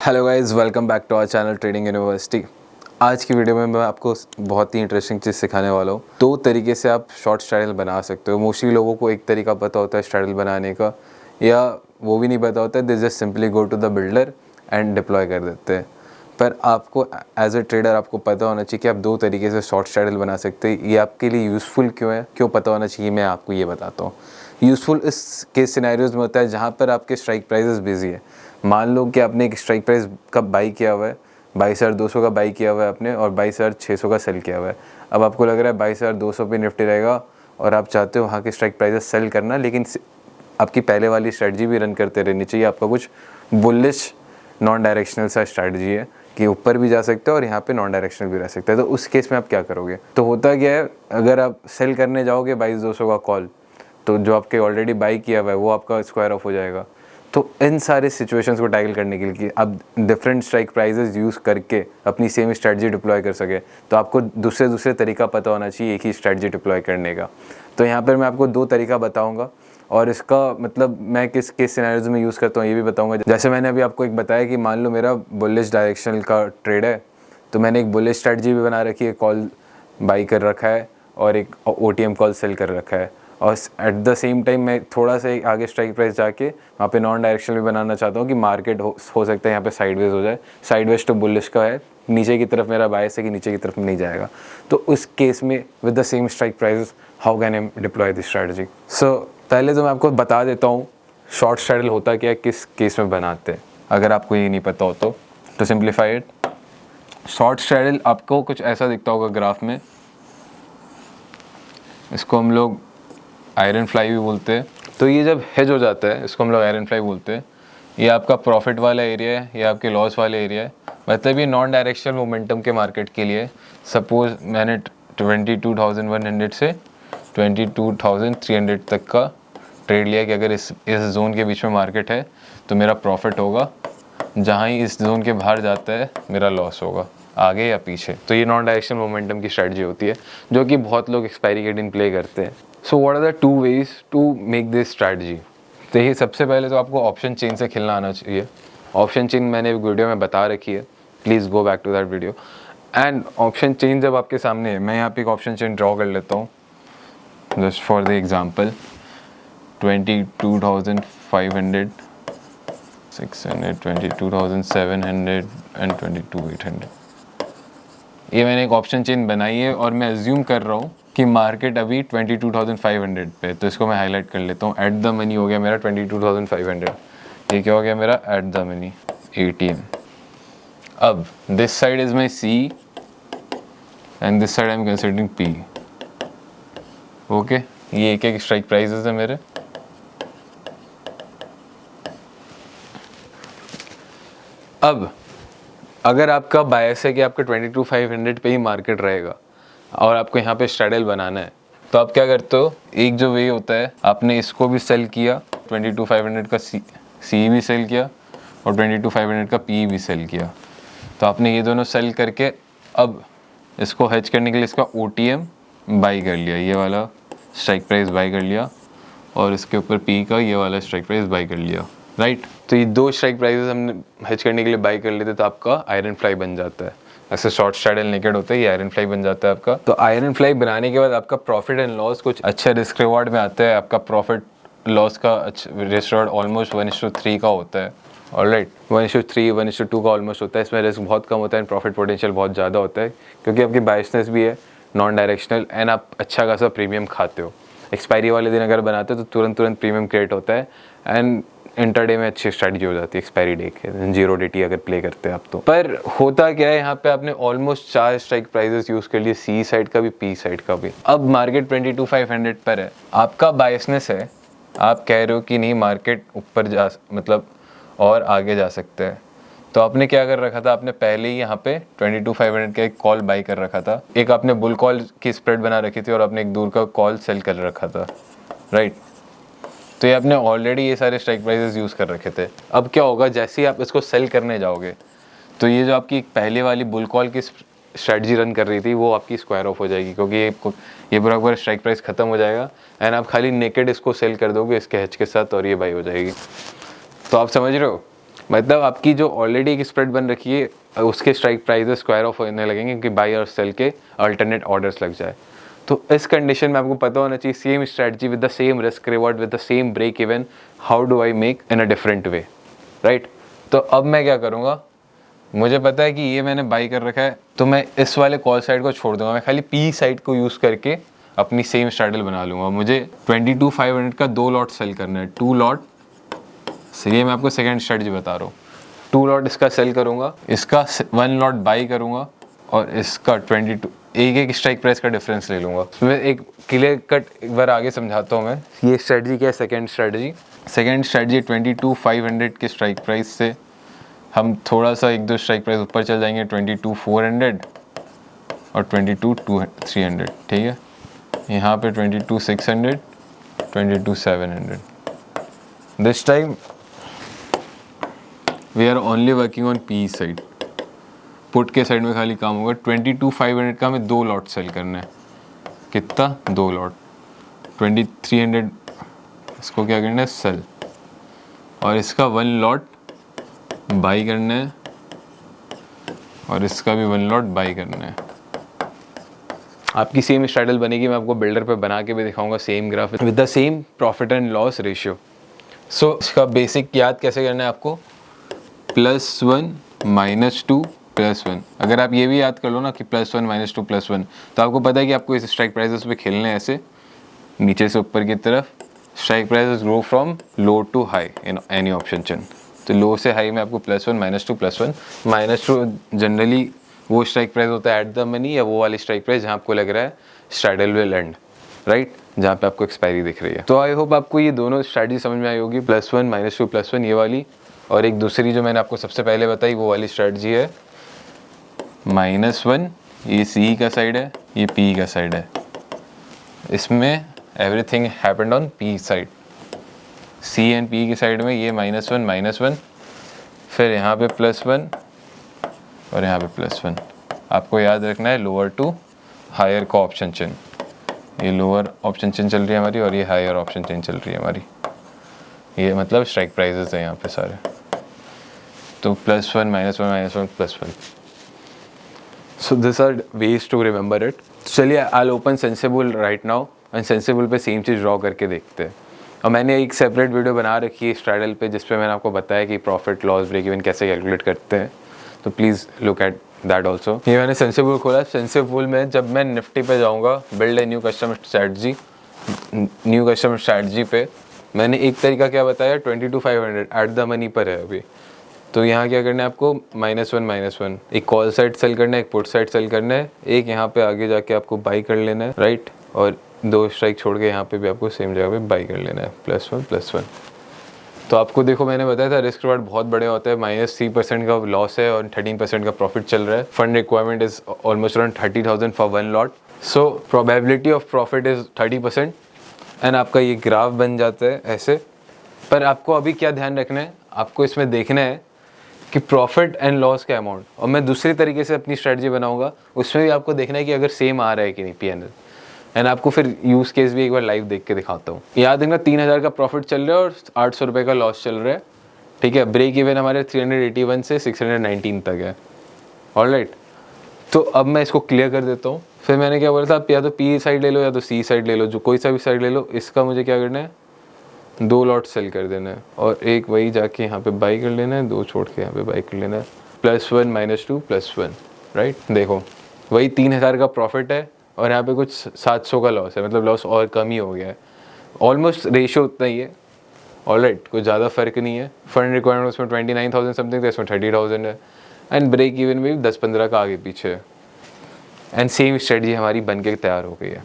Hello guys, welcome back to our channel trading university. आज की video में मैं आपको बहुत ही इंटरेस्टिंग चीज़ सिखाने वाला हूँ। दो तरीके से आप शॉर्ट स्ट्रैडल बना सकते हो। मोस्टली लोगों को एक तरीका पता होता है स्ट्रैडल बनाने का, या वो भी नहीं पता होता है, they just simply go to the builder and deploy कर देते हैं। पर आपको एज अ ट्रेडर आपको पता होना चाहिए कि आप दो तरीके से शॉर्ट स्ट्रैडल बना सकते हैं। ये आपके लिए यूज़फुल क्यों है, क्यों पता होना चाहिए, मैं आपको ये बताता हूँ। यूज़फुल इस केस सिनेरियोज़ में होता है जहाँ पर आपके स्ट्राइक प्राइसेस बिजी है। मान लो कि आपने एक स्ट्राइक प्राइस का बाई किया हुआ है, 22,200 का बाई किया हुआ है आपने, और 22,600 का सेल किया हुआ है। अब आपको लग रहा है 22,200 पे निफ्टी रहेगा और आप चाहते हो वहाँ के स्ट्राइक प्राइसेस सेल करना, लेकिन आपकी पहले वाली स्ट्रेटजी भी रन करते रहनी चाहिए। आपका कुछ बुलिश नॉन डायरेक्शनल सा स्ट्रैटेजी है कि ऊपर भी जा सकते हो और यहाँ पे नॉन डायरेक्शनल भी रह सकता है। तो उस केस में आप क्या करोगे? तो होता क्या है, अगर आप सेल करने जाओगे 22,200 का कॉल, तो जो आपके ऑलरेडी बाई किया हुआ है वो आपका स्क्वायर ऑफ हो जाएगा। तो इन सारे सिचुएशंस को टैकल करने के लिए कि आप डिफरेंट स्ट्राइक प्राइजेस यूज़ करके अपनी सेम स्ट्रेटजी डिप्लॉय कर सके, तो आपको दूसरे तरीका पता होना चाहिए एक ही स्ट्रेटजी डिप्लॉय करने का। तो यहाँ पर मैं आपको दो तरीका बताऊँगा, और इसका मतलब मैं किस केस सिनेरियोज में यूज़ करता हूँ ये भी बताऊँगा। जैसे मैंने अभी आपको एक बताया कि मान लो मेरा बुलिश डायरेक्शनल का ट्रेड है, तो मैंने एक बुलिश स्ट्रेटजी भी बना रखी है, कॉल बाई कर रखा है और एक OTM कॉल सेल कर रखा है। और एट द सेम टाइम मैं थोड़ा सा आगे स्ट्राइक प्राइस जाके वहाँ पे नॉन डायरेक्शनल भी बनाना चाहता हूँ कि मार्केट हो सकता है यहाँ पे साइडवेज हो जाए। साइडवेज तो बुलिश का है, नीचे की तरफ मेरा बायस है कि नीचे की तरफ नहीं जाएगा। तो उस केस में with the same strike prices how can I deploy this strategy. So पहले तो मैं आपको बता देता हूँ शॉर्ट स्ट्रैडल होता क्या है, किस केस में बनाते हैं, अगर आपको ये नहीं पता हो तो सिंप्लीफाई इट। शॉर्ट स्ट्रैडल आपको कुछ ऐसा दिखता होगा ग्राफ में, इसको हम लोग आयरन फ्लाई भी बोलते हैं। तो ये जब हेज हो जाता है, इसको हम लोग आयरन फ्लाई बोलते हैं। ये आपका प्रॉफिट वाला एरिया है, ये आपके लॉस वाला एरिया है। मतलब ये नॉन डायरेक्शनल मोमेंटम के मार्केट के लिए। सपोज मैंने 22,100 से 22,300 तक का ट्रेड लिया कि अगर इस जोन के बीच में मार्केट है तो मेरा प्रॉफिट होगा, जहाँ ही इस जोन के बाहर जाता है मेरा लॉस होगा, आगे या पीछे। तो ये नॉन डायरेक्शनल मोमेंटम की स्ट्रेटजी होती है जो कि बहुत लोग एक्सपायरी के दिन प्ले करते हैं। So what are the two ways to make this strategy? तो ये सबसे पहले तो आपको ऑप्शन चेन से खेलना आना चाहिए। ऑप्शन चेन मैंने वीडियो में बता रखी है, please go back to that video. And option chain जब आपके सामने है, मैं यहाँ पे एक ऑप्शन चेन ड्रॉ कर लेता हूँ just for the example. 22,500, 600, 22,700 and 22,800। ये मैंने एक ऑप्शन चेन बनाई है और मैं अज्यूम कर रहा हूँ कि मार्केट अभी 22,500 पे। तो इसको मैं हाईलाइट कर लेता हूँ। एट द मनी हो गया मेरा 22,500। ये क्या हो गया मेरा? At the money ATM। अब this side is my C and this side I am considering P। Okay, ये एक स्ट्राइक प्राइसेस है मेरे। अब अगर आपका बायस है कि आपका 22,500 पे ही मार्केट रहेगा और आपको यहाँ पे स्ट्रैडल बनाना है, तो आप क्या करते हो, एक जो वे होता है, आपने इसको भी सेल किया, 22,500 का C भी सेल किया और 22,500 का P भी सेल किया। तो आपने ये दोनों सेल करके अब इसको हेज करने के लिए इसका OTM बाई कर लिया, ये वाला स्ट्राइक प्राइस बाई कर लिया, और इसके ऊपर P का ये वाला स्ट्राइक प्राइस बाई कर लिया, राइट। तो ये दो स्ट्राइक प्राइसेस हमने हेज करने के लिए बाई कर लेते, तो आपका आयरन फ्लाई बन जाता है। ऐसे शॉर्ट स्ट्रैडल नेकेड होता है, ये आयरन फ्लाई बन जाता है आपका। तो आयरन फ्लाई बनाने के बाद आपका प्रॉफिट एंड लॉस कुछ अच्छा रिस्क रिवॉर्ड में आता है। आपका प्रॉफिट लॉस का रिस्क रिवॉर्ड ऑलमोस्ट 1:3 का होता है, ऑलराइट। 1:3, 1:2 का ऑलमोस्ट होता है। इसमें रिस्क बहुत कम होता है एंड प्रॉफिट पोटेंशियल बहुत ज़्यादा होता है, क्योंकि आपकी बायसनेस भी है नॉन डायरेक्शनल एंड आप अच्छा खासा प्रीमियम खाते हो। एक्सपायरी वाले दिन अगर बनाते हो तो तुरंत प्रीमियम क्रिएट होता है एंड इंटरडे में अच्छी स्ट्रैटेजी हो जाती है एक्सपायरी डे के, 0 DT अगर प्ले करते हैं आप तो। पर होता क्या है, यहाँ पे आपने ऑलमोस्ट 4 स्ट्राइक प्राइसेस यूज कर लिए, C साइड का भी P साइड का भी। अब मार्केट 22,500 पर है, आपका बायसनेस है, आप कह रहे हो कि नहीं मार्केट ऊपर जा, मतलब और आगे जा सकता है। तो आपने क्या कर रखा था, आपने पहले ही यहाँ पे 22,500 का एक कॉल बाई कर रखा था, एक आपने बुल कॉल की स्प्रेड बना रखी थी और आपने एक दूर का कॉल सेल कर रखा था, राइट। तो ये आपने ऑलरेडी ये सारे स्ट्राइक प्राइसेस यूज़ कर रखे थे। अब क्या होगा, जैसे ही आप इसको सेल करने जाओगे तो ये जो आपकी पहले वाली बुल कॉल की स्ट्रेटजी रन कर रही थी वो आपकी स्क्वायर ऑफ हो जाएगी, क्योंकि ये पूरा स्ट्राइक प्राइस खत्म हो जाएगा एंड आप खाली नेकेड इसको सेल कर दोगे इसके हेज के साथ और ये बाई हो जाएगी। तो आप समझ रहे हो, मतलब आपकी जो ऑलरेडी एक स्प्रेड बन रखी है उसके स्ट्राइक प्राइसेस स्क्वायर ऑफ होने लगेंगे क्योंकि बाई और सेल के अल्टरनेट ऑर्डर्स लग जाए। तो इस कंडीशन में आपको पता होना चाहिए same strategy with the same risk reward with the same break even, how do I make in a different way, right. तो अब मैं क्या करूँगा, मुझे पता है कि ये मैंने बाई कर रखा है, तो मैं इस वाले कॉल साइड को छोड़ दूंगा, मैं खाली पी साइड को यूज़ करके अपनी सेम स्ट्रैडल बना लूँगा। मुझे 22,500 का 2 लॉट सेल करना है, 2 लॉट। ये मैं आपको सेकेंड स्ट्रेटजी बता रहा हूँ। 2 लॉट इसका सेल करूँगा, इसका 1 लॉट बाई करूँगा और इसका 22 एक स्ट्राइक प्राइस का डिफरेंस ले लूँगा। मैं एक क्लियर कट एक बार आगे समझाता हूँ मैं। ये स्ट्रेटजी क्या है, सेकेंड स्ट्रेटजी 22,500 के स्ट्राइक प्राइस से हम थोड़ा सा 1-2 स्ट्राइक प्राइस ऊपर चल जाएंगे, 22,400 और 22,300, ठीक है। यहाँ पे 22,600, 22,700। This time we are only working on P side, put के साइड में खाली काम होगा। 22,500 का हमें 2 लॉट सेल करना है। कितना? 2 लॉट। 2300 इसको क्या करना है, सेल, और इसका 1 लॉट बाई करना है और इसका भी 1 लॉट बाई करना है। आपकी सेम स्ट्रैडल बनेगी, मैं आपको बिल्डर पे बना के भी दिखाऊंगा same graph with the same profit and loss ratio. So इसका बेसिक याद कैसे करना है आपको, +1 -2 +1। अगर आप ये भी याद कर लो ना कि +1 -2 +1, तो आपको पता है कि आपको इस स्ट्राइक प्राइसेस पे खेलने हैं ऐसे नीचे से ऊपर की तरफ। Strike prices grow from low to high in any option chain. तो लो से हाई में आपको +1 -2 +1। -2 जनरली वो स्ट्राइक प्राइस होता है एट द मनी, या वो वाली स्ट्राइक प्राइस जहाँ आपको लग रहा है स्ट्रैडल विल एंड, राइट, जहाँ पे आपको एक्सपायरी दिख रही है। तो आई होप आपको ये दोनों स्ट्रैटेजी समझ में आई होगी, +1 -2 +1 ये वाली, और एक दूसरी जो मैंने आपको सबसे पहले बताई वो वाली स्ट्रैटेजी है -1। ये सी का साइड है, ये पी का साइड है। इसमें everything happened on P side. C and P की साइड में ये -1 -1, फिर यहाँ पे +1 और यहाँ पे +1। आपको याद रखना है लोअर टू हायर का ऑप्शन चेन। ये लोअर ऑप्शन चेन चल रही है हमारी और ये हायर ऑप्शन चेन चल रही है हमारी। ये मतलब स्ट्राइक प्राइजेस हैं यहाँ पे सारे। तो +1 -1 +1। So this are ways to remember it. चलिए I open Sensibull right now and Sensibull पे सेम चीज़ ड्रॉ करके देखते हैं। और मैंने एक सेपरेट वीडियो बना रखी है स्ट्रैडल पे जिस पे मैंने आपको बताया कि प्रॉफिट लॉस ब्रेक इवन कैसे कैलकुलेट करते हैं, तो please look at that also. ये मैंने सेंसिबल खोला। सेंसिबल में जब मैं निफ्टी पे जाऊँगा, build a new customer strategy पे मैंने एक तरीका क्या बताया, 22,500 एट द मनी पर है अभी। तो यहाँ क्या करना है आपको, -1 -1, एक कॉल साइड सेल करना है, एक पुट साइड सेल करना है, एक यहाँ पे आगे जाके आपको बाई कर लेना है, राइट, और 2 स्ट्राइक छोड़ के यहाँ पे भी आपको सेम जगह पे बाई कर लेना है, +1 +1। तो आपको देखो मैंने बताया था रिस्क रिवार्ड बहुत बड़े होते हैं, -3% का लॉस है और 13% का प्रॉफिट चल रहा है। Fund requirement is almost around 30,000 for 1 lot. So probability of profit is 30% and आपका ये ग्राफ बन जाता है ऐसे। पर आपको अभी क्या ध्यान रखना है, आपको इसमें देखना है कि प्रॉफिट एंड लॉस का अमाउंट, और मैं दूसरी तरीके से अपनी स्ट्रेटजी बनाऊंगा, उसमें भी आपको देखना है कि अगर सेम आ रहा है कि नहीं PNL। एंड आपको फिर यूज़ केस भी एक बार लाइव देख के दिखाता हूँ। याद रखना 3,000 का प्रॉफिट चल रहा है और 800 रुपये का लॉस चल रहा है, ठीक है। ब्रेक इवन हमारे 381 से 619 तक है, ऑलराइट। तो अब मैं इसको क्लियर कर देता हूँ। फिर मैंने क्या बोला था, आप या तो पी साइड ले लो या तो सी साइड ले लो, जो कोई सा भी साइड ले लो। इसका मुझे क्या करना है, 2 लॉट सेल कर देना है और एक वही जाके यहाँ पे बाई कर लेना है, 2 छोड़ के यहाँ पे बाई कर लेना है, +1 -2 +1, राइट। देखो वही 3,000 का प्रॉफिट है और यहाँ पे कुछ 700 का लॉस है, मतलब लॉस और कम ही हो गया है, ऑलमोस्ट रेशियो उतना ही है, ऑलराइट, कुछ ज़्यादा फर्क नहीं है। फंड रिक्वायरमेंट उसमें 29,000 समथिंग, तो इसमें 30,000 है एंड ब्रेक इवन में भी 10-15 का आगे पीछे है एंड सेम स्ट्रेटजी हमारी बन के तैयार हो गई है।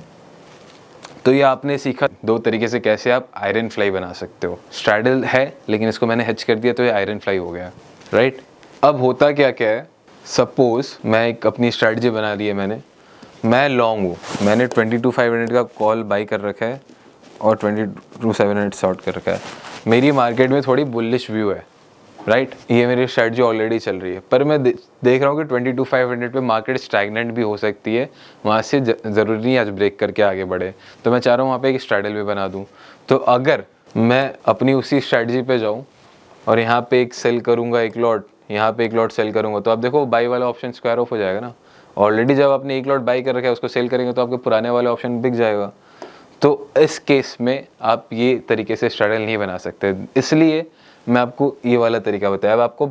तो ये आपने सीखा 2 तरीके से कैसे आप आयरन फ्लाई बना सकते हो। स्ट्रैडल है लेकिन इसको मैंने हेज कर दिया तो ये आयरन फ्लाई हो गया, राइट। अब होता क्या क्या है, सपोज मैं एक अपनी स्ट्रैटजी बना ली है, मैं लॉन्ग हूँ, मैंने 22,500 का कॉल बाई कर रखा है और 22,700 शॉर्ट कर रखा है। मेरी मार्केट में थोड़ी बुलिश व्यू है, राइट, ये मेरी स्ट्रैटजी ऑलरेडी चल रही है, पर मैं देख रहा हूँ कि 22,500 पे मार्केट स्टैगनेंट भी हो सकती है, वहाँ से ज़रूरी नहीं आज ब्रेक करके आगे बढ़े। तो मैं चाह रहा हूँ वहाँ पे एक स्ट्रैडल भी बना दूँ। तो अगर मैं अपनी उसी स्ट्रैटजी पे जाऊँ और यहाँ पे एक सेल करूँगा एक लॉट, यहाँ पे एक लॉट सेल करूँगा, तो आप देखो बाई वाला ऑप्शन स्क्वायर ऑफ हो जाएगा ना। ऑलरेडी जब आपने एक लॉट बाई कर रखा है उसको सेल करेंगे तो आपके पुराने वाले ऑप्शन बिक जाएगा। तो इस केस में आप ये तरीके से स्ट्रैडल नहीं बना सकते, इसलिए मैं आपको ये वाला तरीका बताया। अब आपको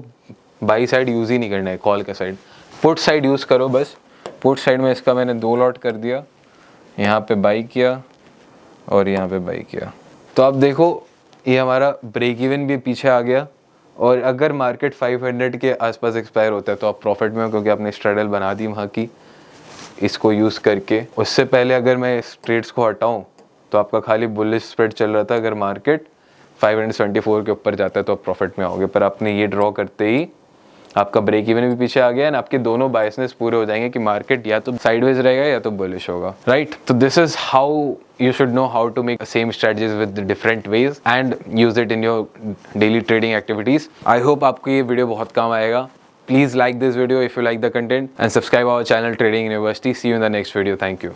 बाई साइड यूज़ ही नहीं करना है, कॉल का साइड, पुट साइड यूज़ करो बस। पुट साइड में इसका मैंने 2 लॉट कर दिया, यहाँ पे बाई किया और यहाँ पे बाई किया। तो आप देखो ये हमारा ब्रेक इवन भी पीछे आ गया। और अगर मार्केट 500 के आसपास एक्सपायर होता है तो आप प्रॉफिट में हो, क्योंकि आपने स्ट्रैडल बना दी वहाँ की इसको यूज़ करके। उससे पहले अगर मैं इस ट्रेड्स को हटाऊँ तो आपका खाली बुलिश स्प्रेड चल रहा था। अगर मार्केट 574 के ऊपर जाता है तो आप प्रॉफिट में आओगे, पर आपने ये ड्रॉ करते ही आपका ब्रेक इवन भी पीछे आ गया एंड आपके दोनों बायसनेस पूरे हो जाएंगे कि मार्केट या तो साइडवेज रहेगा या तो बुलिश होगा, राइट। तो this is how you should know how to make same strategies with different ways and use it in your daily trading activities. I hope आपको ये वीडियो बहुत काम आएगा. Please like this video if you like the content and subscribe our channel Trading University. See you in the next video. Thank you.